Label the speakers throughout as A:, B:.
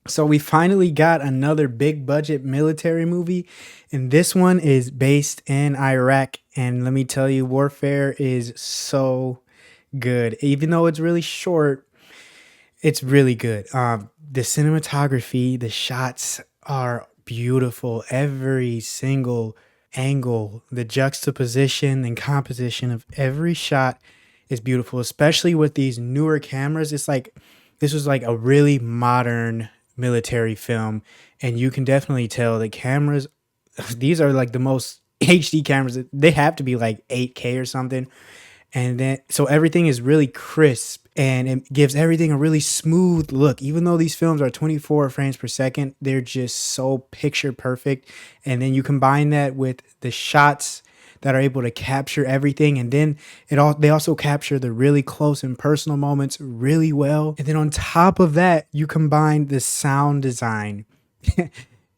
A: So we finally got another big budget military movie, and this one is based in Iraq. And let me tell you, warfare is so good. Even though it's really short, it's really good. The cinematography, the shots are beautiful. Every single angle, the juxtaposition and composition of every shot is beautiful, especially with these newer cameras. It's like this was like a really modern military film, and you can definitely tell the cameras. These are like the most HD cameras. They have to be like 8K or something, and then so everything is really crisp and it gives everything a really smooth look. Even though these films are 24 frames per second, they're just so picture perfect. And then you combine that with the shots that are able to capture everything, and then they also capture the really close and personal moments really well. And then on top of that, you combine the sound design.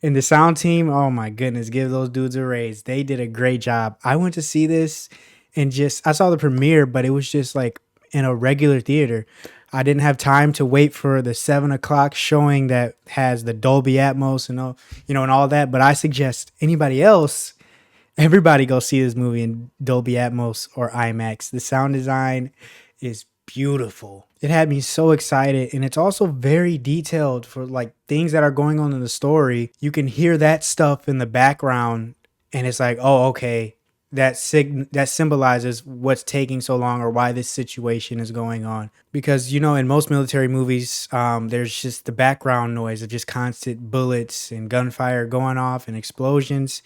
A: And the sound team, oh my goodness, give those dudes a raise. They did a great job. I went to see this and just I saw the premiere, but it was just like in a regular theater. I didn't have time to wait for the 7 o'clock showing that has the Dolby Atmos and all, and all that. But I suggest anybody else, everybody go see this movie in Dolby Atmos or IMAX. The sound design is beautiful. It had me so excited, and it's also very detailed for like things that are going on in the story. You can hear that stuff in the background, and it's like, oh, okay, that symbolizes what's taking so long or why this situation is going on. Because in most military movies, there's just the background noise of just constant bullets and gunfire going off and explosions,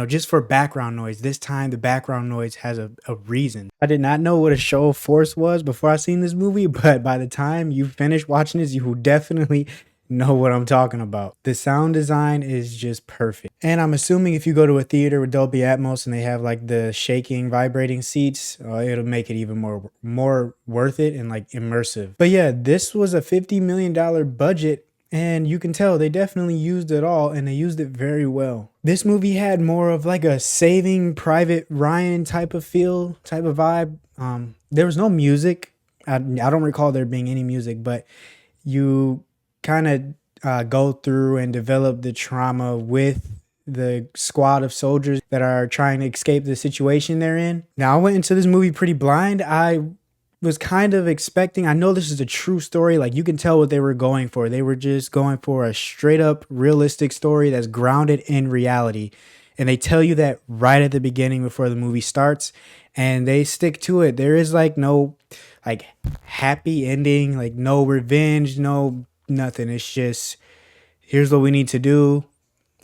A: just for background noise. This time the background noise has a reason. I did not know what a show of force was before I seen this movie, but by the time you finish watching this, you will definitely know what I'm talking about. The sound design is just perfect. And I'm assuming if you go to a theater with Dolby Atmos and they have like the shaking, vibrating seats, it'll make it even more worth it and like immersive. But yeah, this was a $50 million budget, and you can tell they definitely used it all, and they used it very well. This movie had more of like a Saving Private Ryan type of feel, type of vibe. There was no music. I don't recall there being any music, but you kind of go through and develop the trauma with the squad of soldiers that are trying to escape the situation they're in. Now, I went into this movie pretty blind. I was kind of expecting, I know this is a true story. Like, you can tell what they were going for. They were just going for a straight up realistic story that's grounded in reality. And they tell you that right at the beginning before the movie starts, and they stick to it. There is like no like happy ending, like no revenge, no nothing. It's just, here's what we need to do,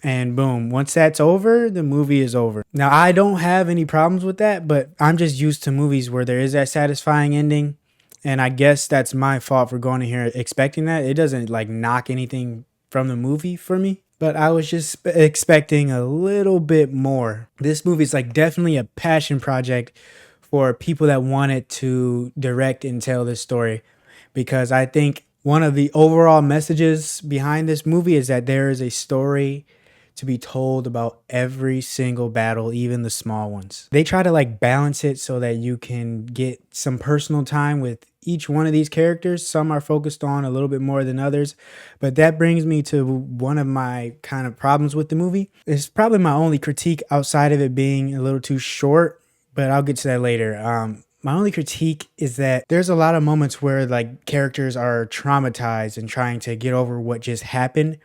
A: and boom, once that's over, the movie is over. Now, I don't have any problems with that, but I'm just used to movies where there is that satisfying ending, and I guess that's my fault for going in here expecting that. It doesn't like knock anything from the movie for me, but I was just expecting a little bit more. This movie is like definitely a passion project for people that wanted to direct and tell this story, because I think one of the overall messages behind this movie is that there is a story to be told about every single battle, even the small ones. They try to like balance it so that you can get some personal time with each one of these characters. Some are focused on a little bit more than others, but that brings me to one of my kind of problems with the movie. It's probably my only critique outside of it being a little too short, but I'll get to that later. My only critique is that there's a lot of moments where like characters are traumatized and trying to get over what just happened.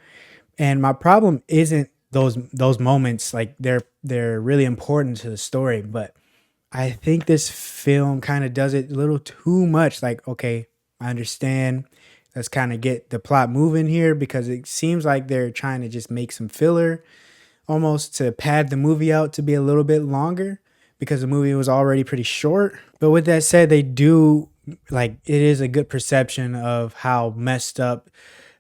A: And my problem isn't those moments. Like, they're really important to the story, but I think this film kind of does it a little too much. Like, okay, I understand. Let's kind of get the plot moving here, because it seems like they're trying to just make some filler almost to pad the movie out to be a little bit longer, because the movie was already pretty short. But with that said, they do, like, it is a good perception of how messed up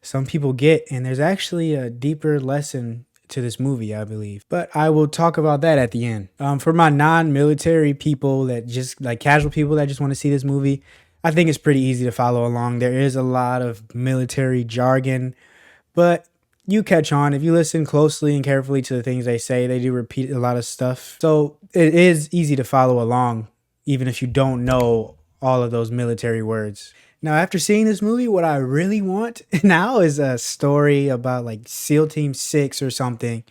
A: some people get, and there's actually a deeper lesson to this movie, I believe. But I will talk about that at the end. For my non-military people, that just like casual people that just want to see this movie, I think it's pretty easy to follow along. There is a lot of military jargon, but you catch on if you listen closely and carefully to the things they say. They do repeat a lot of stuff, so it is easy to follow along even if you don't know all of those military words. Now, after seeing this movie, what I really want now is a story about like SEAL Team 6 or something,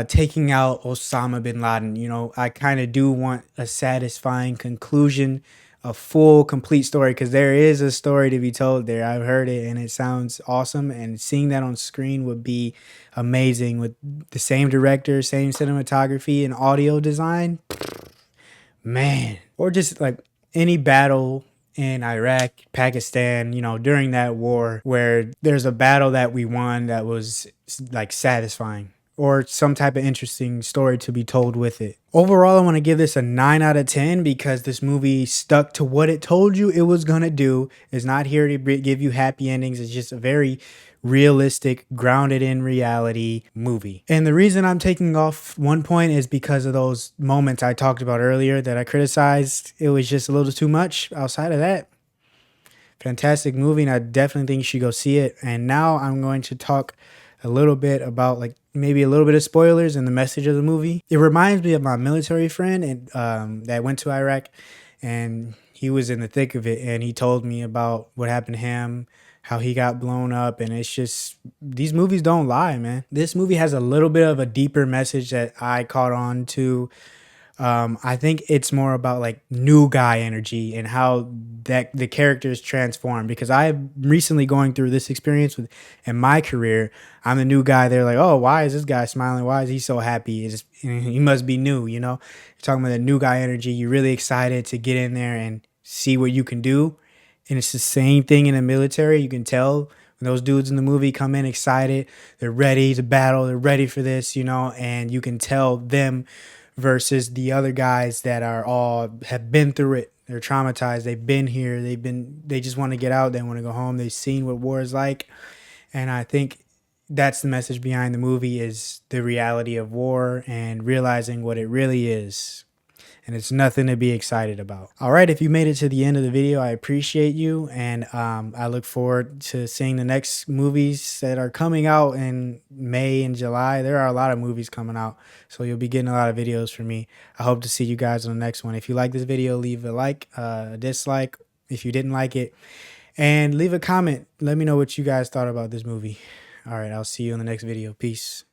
A: taking out Osama bin Laden. You know, I kind of do want a satisfying conclusion, a full, complete story, because there is a story to be told there. I've heard it and it sounds awesome. And seeing that on screen would be amazing with the same director, same cinematography, and audio design. Man. Or just like any battle in Iraq, Pakistan, you know, during that war where there's a battle that we won that was like satisfying or some type of interesting story to be told with it. Overall, I want to give this a 9 out of 10 because this movie stuck to what it told you it was going to do. It's not here to give you happy endings. It's just a very realistic, grounded in reality movie. And the reason I'm taking off 1 point is because of those moments I talked about earlier that I criticized. It was just a little too much. Outside of that, fantastic movie, and I definitely think you should go see it. And now I'm going to talk a little bit about like maybe a little bit of spoilers and the message of the movie. It reminds me of my military friend and that went to Iraq, and he was in the thick of it, and he told me about what happened to him, how he got blown up, and it's just these movies don't lie, man. This movie has a little bit of a deeper message that I caught on to. I think it's more about like new guy energy and how that the characters transform because I'm recently going through this experience with in my career. I'm the new guy. They're like, oh, why is this guy smiling? Why is he so happy? He must be new, you know? You're talking about the new guy energy. You're really excited to get in there and see what you can do. And it's the same thing in the military. You can tell when those dudes in the movie come in excited, they're ready to battle, they're ready for this, you know, and you can tell them versus the other guys that are all have been through it. They're traumatized. They've been here. They just want to get out. They want to go home. They've seen what war is like. And I think that's the message behind the movie is the reality of war and realizing what it really is. And it's nothing to be excited about. All right, if you made it to the end of the video, I appreciate you. And I look forward to seeing the next movies that are coming out in May and July. There are a lot of movies coming out, so you'll be getting a lot of videos from me. I hope to see you guys on the next one. If you like this video, leave a like, a dislike if you didn't like it, and leave a comment. Let me know what you guys thought about this movie. All right, I'll see you in the next video. Peace.